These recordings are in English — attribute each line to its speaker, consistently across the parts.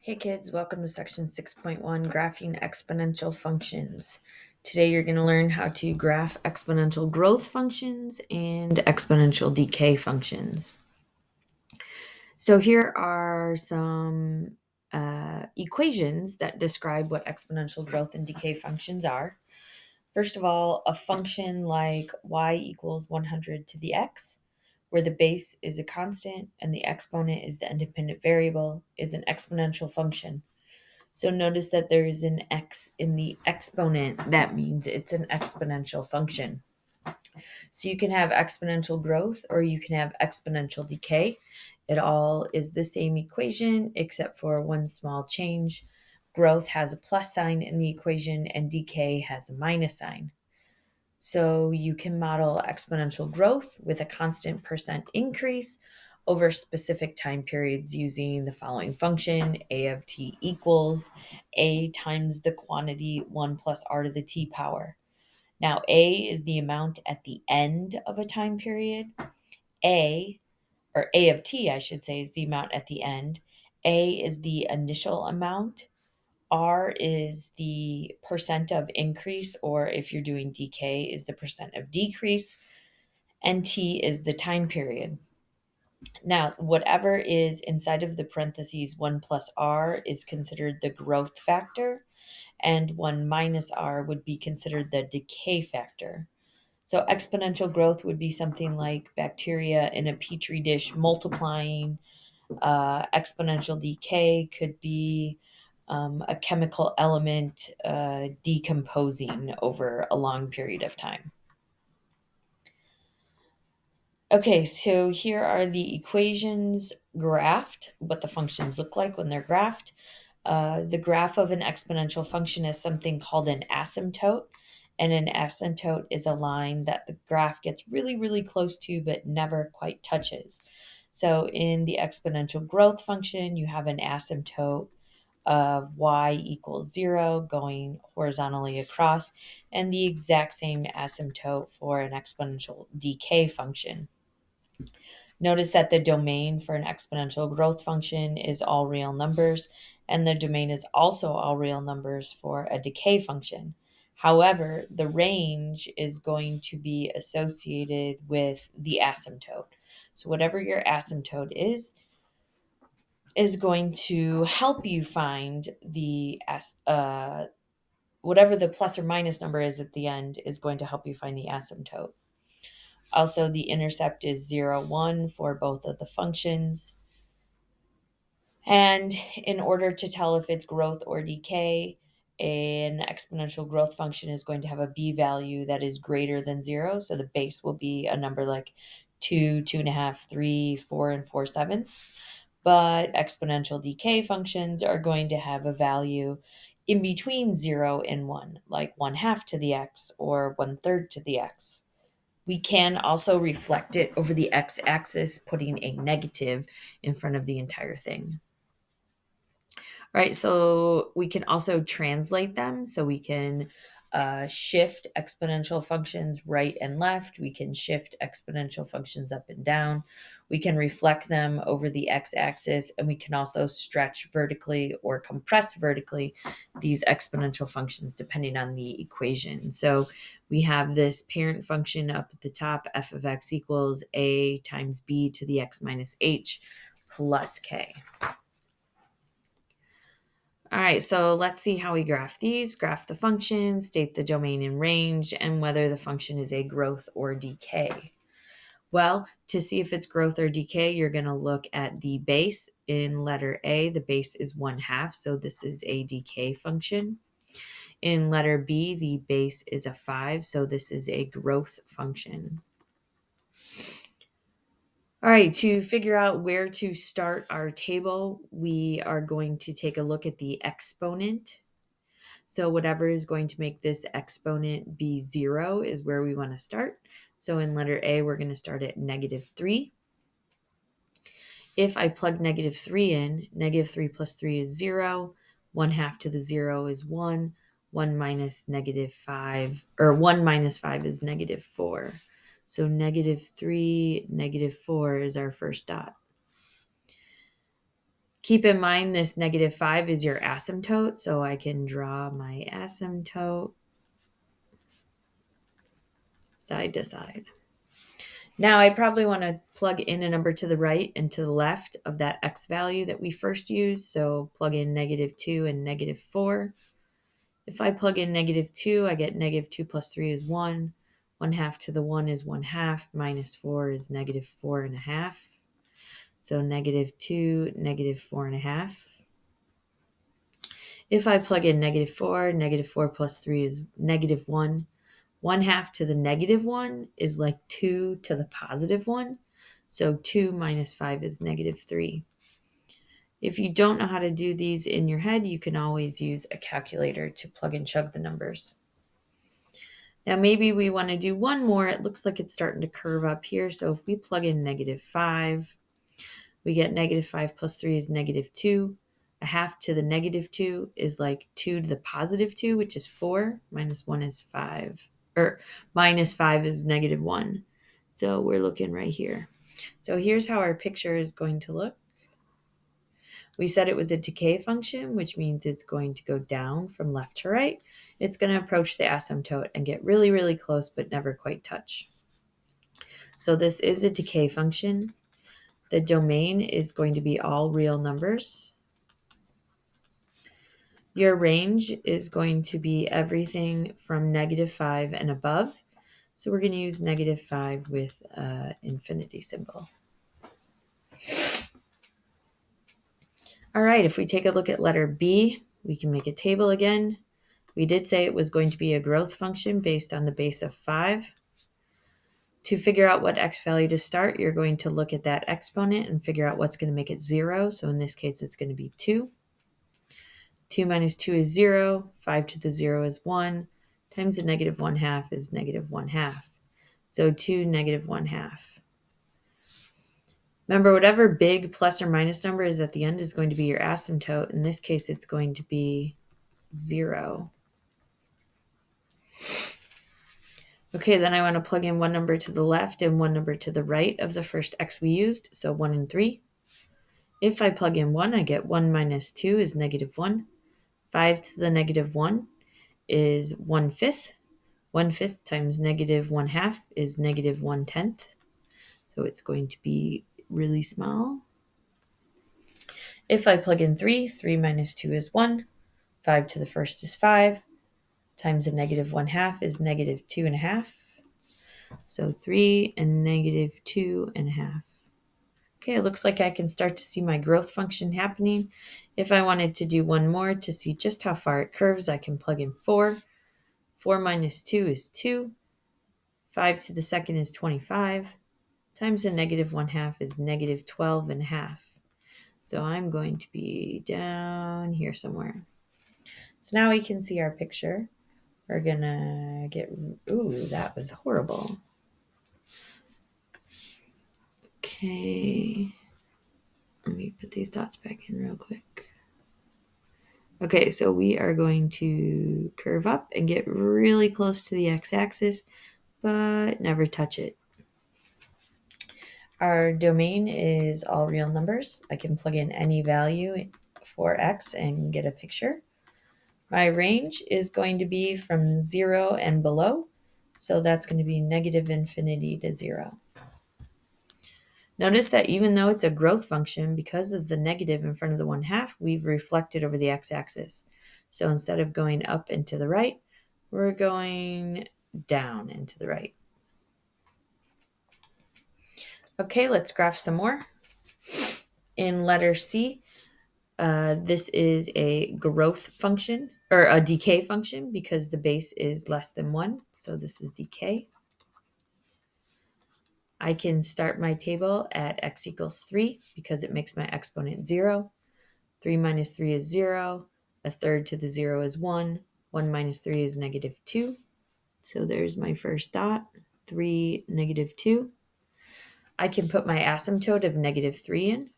Speaker 1: Hey kids, welcome to section 6.1, graphing exponential functions. Today you're going to learn how to graph exponential growth functions and exponential decay functions. So here are some equations that describe what exponential growth and decay functions are. First of all, a function like y equals 100 to the x, where the base is a constant and the exponent is the independent variable, is an exponential function. So notice that there is an x in the exponent. That means it's an exponential function. So you can have exponential growth or you can have exponential decay. It all is the same equation except for one small change. Growth has a plus sign in the equation and decay has a minus sign. So you can model exponential growth with a constant percent increase over specific time periods using the following function: a of t equals a times the quantity 1 plus r to the t power. Now, a is the amount at the end of a time period. A, or a of t, I should say, is the amount at the end. A is the initial amount. R is the percent of increase, or if you're doing decay, is the percent of decrease, and T is the time period. Now, whatever is inside of the parentheses 1 plus R is considered the growth factor, and 1 minus R would be considered the decay factor. So exponential growth would be something like bacteria in a petri dish multiplying. Exponential decay could be a chemical element decomposing over a long period of time. Okay, so here are the equations graphed, what the functions look like when they're graphed. The graph of an exponential function is something called an asymptote, and an asymptote is a line that the graph gets really, really close to but never quite touches. So in the exponential growth function, you have an asymptote of y equals 0 going horizontally across, and the exact same asymptote for an exponential decay function. Notice that the domain for an exponential growth function is all real numbers, and the domain is also all real numbers for a decay function. However, the range is going to be associated with the asymptote. So whatever your asymptote is going to help you find the whatever the plus or minus number is at the end is going to help you find the asymptote. Also, the intercept is 0, 1 for both of the functions. And in order to tell if it's growth or decay, an exponential growth function is going to have a b value that is greater than 0. So the base will be a number like 2, 2.5, 3, 4, and 4/7. But exponential decay functions are going to have a value in between 0 and 1, like 1/2 to the x or 1/3 to the x. We can also reflect it over the x-axis, putting a negative in front of the entire thing. All right, so we can also translate them. So we can shift exponential functions right and left. We can shift exponential functions up and down. We can reflect them over the x-axis, and we can also stretch vertically or compress vertically these exponential functions depending on the equation. So we have this parent function up at the top, f of x equals a times b to the x minus h plus k. All right, so let's see how we graph these. Graph the function, state the domain and range, and whether the function is a growth or decay. Well, to see if it's growth or decay, you're going to look at the base. In letter A, the base is 1/2, so this is a decay function. In letter B, the base is a 5, so this is a growth function. All right, to figure out where to start our table, we are going to take a look at the exponent. So whatever is going to make this exponent be 0 is where we want to start. So in letter A, we're going to start at -3. If I plug -3 in, -3 plus 3 is 0. 1/2 to the 0 is 1. 1 minus -5, or 1 minus 5 is -4. So -3, -4 is our first dot. Keep in mind this -5 is your asymptote, so I can draw my asymptote side to side. Now I probably want to plug in a number to the right and to the left of that x value that we first used. So plug in -2 and -4. If I plug in -2, I get -2 plus 3 is 1. 1/2 to the 1 is 1/2. -4 is -4.5. So -2, -4.5. If I plug in -4 plus 3 is -1. 1/2 to the -1 is like 2 to the +1. So 2 minus 5 is -3. If you don't know how to do these in your head, you can always use a calculator to plug and chug the numbers. Now maybe we want to do one more. It looks like it's starting to curve up here. So if we plug in -5, we get -5 plus 3 is -2. 1/2 to the -2 is like 2 to the +2, which is 4. -1 is 5. Or -5 is -1. So we're looking right here. So here's how our picture is going to look. We said it was a decay function, which means it's going to go down from left to right. It's going to approach the asymptote and get really, really close, but never quite touch. So this is a decay function. The domain is going to be all real numbers. Your range is going to be everything from -5 and above. So we're going to use -5 with an infinity symbol. All right, if we take a look at letter B, we can make a table again. We did say it was going to be a growth function based on the base of 5. To figure out what x value to start, you're going to look at that exponent and figure out what's going to make it 0. So in this case, it's going to be 2. 2 minus 2 is 0. 5 to the 0 is 1. Times the -1/2 is -1/2. So 2 -1/2. Remember, whatever big plus or minus number is at the end is going to be your asymptote. In this case, it's going to be 0. Okay, then I want to plug in one number to the left and one number to the right of the first x we used, so 1 and 3. If I plug in 1, I get 1 minus 2 is -1. 5 to the -1 is 1/5. 1/5 times -1/2 is -1/10. So it's going to be really small. If I plug in 3, 3 minus 2 is 1. 5 to the first is 5. Times the -1/2 is -2.5. So 3 and -2.5. Okay, it looks like I can start to see my growth function happening. If I wanted to do one more to see just how far it curves, I can plug in 4. 4 minus 2 is 2. 5 to the second is 25. Times the -1/2 is -12.5. So I'm going to be down here somewhere. So now we can see our picture. We're going to get, ooh, that was horrible. Okay, let me put these dots back in real quick. Okay, so we are going to curve up and get really close to the x-axis, but never touch it. Our domain is all real numbers. I can plug in any value for x and get a picture. My range is going to be from 0 and below, so that's going to be -infinity to 0. Notice that even though it's a growth function, because of the negative in front of the 1/2, we've reflected over the x-axis. So instead of going up and to the right, we're going down and to the right. Okay, let's graph some more. In letter C, this is a growth function, or a decay function, because the base is less than 1. So this is decay. I can start my table at x equals 3 because it makes my exponent 0. 3 minus 3 is 0. 1/3 to the 0 is 1. 1 minus 3 is -2. So there's my first dot, 3, -2. I can put my asymptote of -3 in.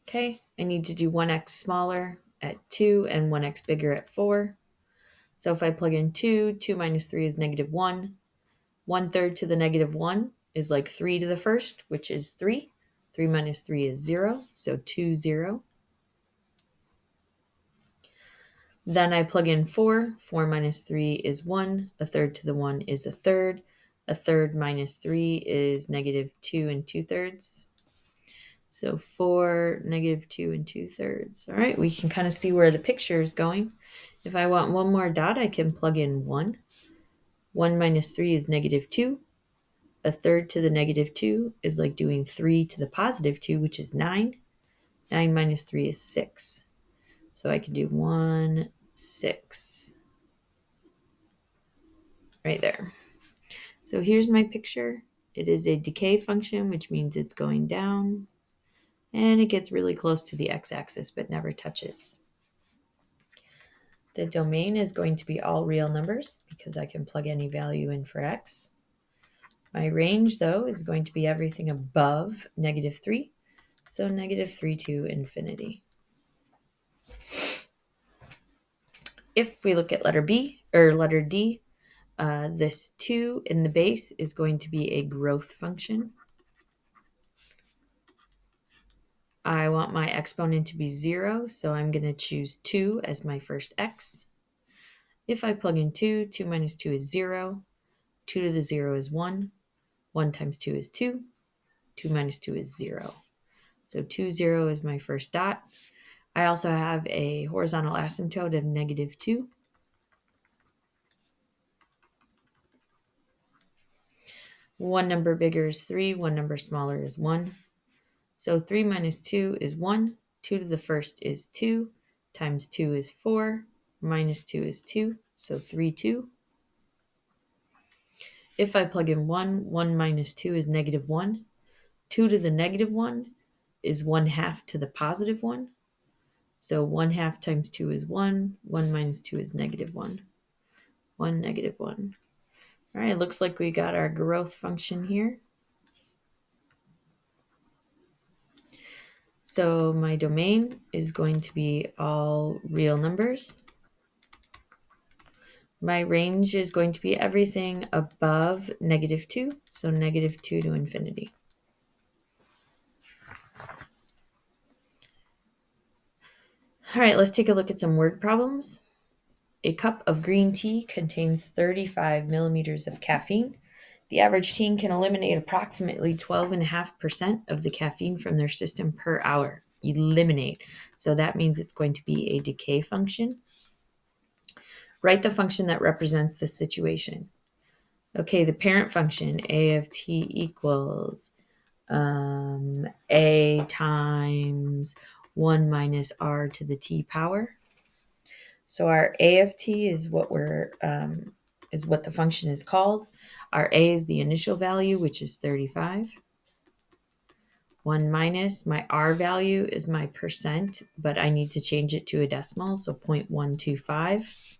Speaker 1: Okay, I need to do 1x smaller at 2 and 1x bigger at 4. So if I plug in 2, 2 minus 3 is -1. 1/3 to the -1 is like 3 to the first, which is 3. 3 minus 3 is 0, so 2, 0. Then I plug in 4. 4 minus 3 is 1. A third to the 1 is a third. A third minus 3 is negative 2 and 2/3. So 4, negative 2 and 2/3. All right, we can kind of see where the picture is going. If I want one more dot, I can plug in 1. 1 minus 3 is negative 2. A third to the negative 2 is like doing 3 to the positive 2, which is 9. 9 minus 3 is 6. So I can do 1, 6. Right there. So here's my picture. It is a decay function, which means it's going down. And it gets really close to the x-axis, but never touches. The domain is going to be all real numbers because I can plug any value in for x. My range, though, is going to be everything above negative 3. So negative 3 to infinity. If we look at letter B or letter D, this 2 in the base is going to be a growth function. I want my exponent to be 0, so I'm going to choose 2 as my first x. If I plug in 2, 2 minus 2 is 0. 2 to the 0 is 1. 1 times 2 is 2. 2 minus 2 is 0. So 2, 0 is my first dot. I also have a horizontal asymptote of negative 2. One number bigger is 3. One number smaller is 1. So 3 minus 2 is 1. 2 to the first is 2. Times 2 is 4. Minus 2 is 2. So 3, 2. If I plug in 1, 1 minus 2 is negative 1. 2 to the negative 1 is 1/2 to the positive 1. So 1/2 times 2 is 1. 1 minus 2 is negative 1. 1, negative 1. All right, looks like we got our growth function here. So my domain is going to be all real numbers. My range is going to be everything above negative 2, so negative 2 to infinity. All right, let's take a look at some word problems. A cup of green tea contains 35 millimeters of caffeine. The average teen can eliminate approximately 12.5% of the caffeine from their system per hour. Eliminate. So that means it's going to be a decay function. Write the function that represents the situation. Okay, the parent function, a of t equals a times 1 minus r to the t power. So our a of t is what is what the function is called. Our a is the initial value, which is 35. 1 minus, my r value is my percent, but I need to change it to a decimal, so 0.125.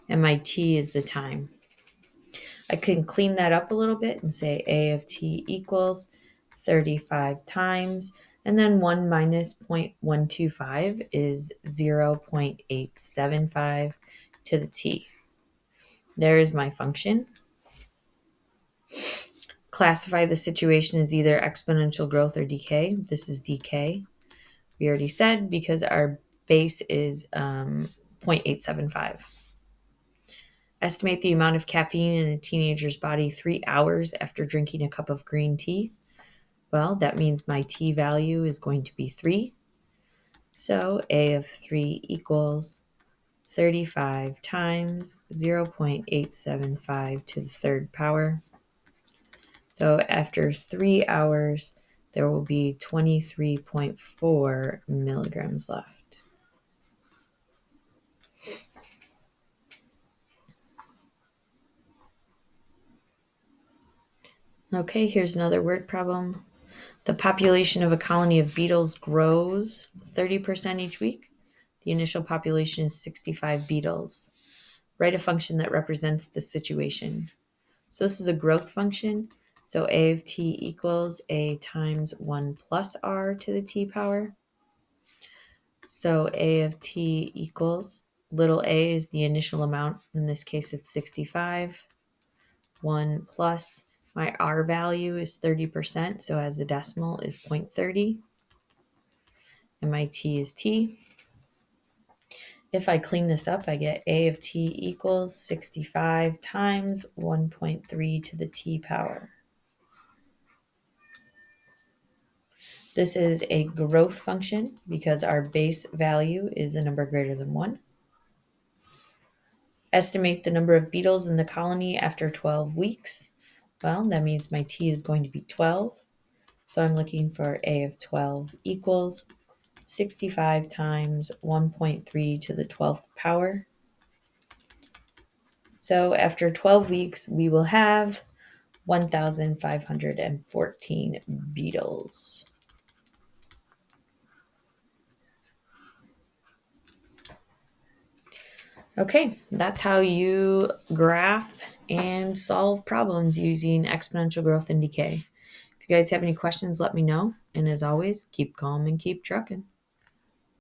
Speaker 1: And my t is the time. I can clean that up a little bit and say a of t equals 35 times, and then 1 minus 0.125 is 0.875 to the t. There is my function. Classify the situation as either exponential growth or decay. This is decay. We already said because our base is 0.875. Estimate the amount of caffeine in a teenager's body 3 hours after drinking a cup of green tea. Well, that means my t value is going to be 3. So a of 3 equals 35 times 0.875 to the third power. So after 3 hours, there will be 23.4 milligrams left. Okay, here's another word problem. The population of a colony of beetles grows 30% each week. The initial population is 65 beetles. Write a function that represents the situation. So this is a growth function. So a of t equals a times 1 plus r to the t power. So a of t equals, little a is the initial amount. In this case, it's 65. 1 plus my R value is 30%, so as a decimal is 0.30, and my T is T. If I clean this up, I get A of T equals 65 times 1.3 to the T power. This is a growth function because our base value is a number greater than 1. Estimate the number of beetles in the colony after 12 weeks. Well, that means my T is going to be 12. So I'm looking for A of 12 equals 65 times 1.3 to the 12th power. So after 12 weeks, we will have 1,514 beetles. Okay, that's how you graph and solve problems using exponential growth and decay. If you guys have any questions, let me know. And as always, keep calm and keep trucking.